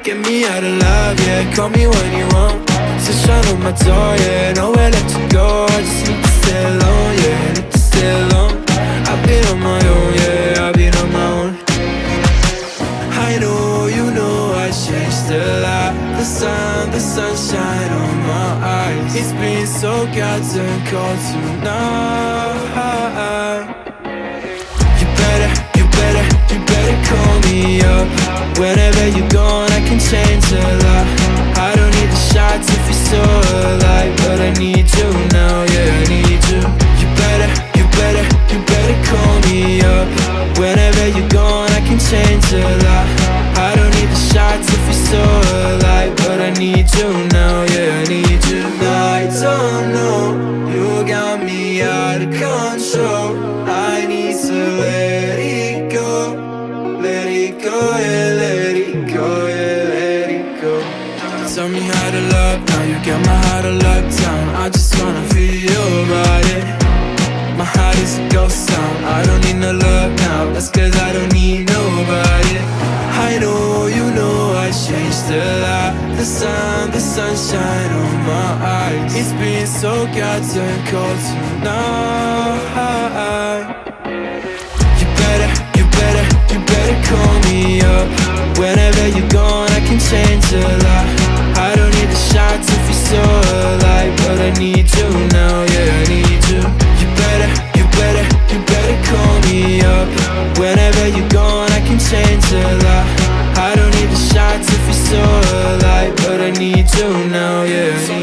get me out of love, yeah. Call me when you want, just shut on my door, yeah. Nowhere let you go, I just need to stay alone, yeah. Need to stay alone. I've been on my own, yeah. I've been on my own. I know, you know, I changed a lot. The sunshine on my eyes. It's been so goddamn cold tonight. You better call me up. Whenever you're gone, I can change a lot. I don't need the shots if you're so alive, but I need you now, yeah, I need you. You better call me up. Whenever you're gone, I can change a lot. I don't need the shots if you're so alive, but I need you now, yeah, I need you. I don't know, you got me out of control. I need to let it go, yeah, let it go, yeah, let it go. Tell me how to love, now you got my heart on lockdown. I just wanna feel your body. My heart is a ghost town, I don't need no love now. That's cause I don't need nobody. I know, you know, I changed a lot. The sunshine on my eyes. It's been so goddamn cold tonight. You better call me up. Whenever you're gone, I can change a lot. I don't need the shots if you're so alive, but I need you now, yeah, I need you. You better call me up. Whenever you're gone, I can change a lot. I don't need the shots if you're so alive, but I need you now, yeah.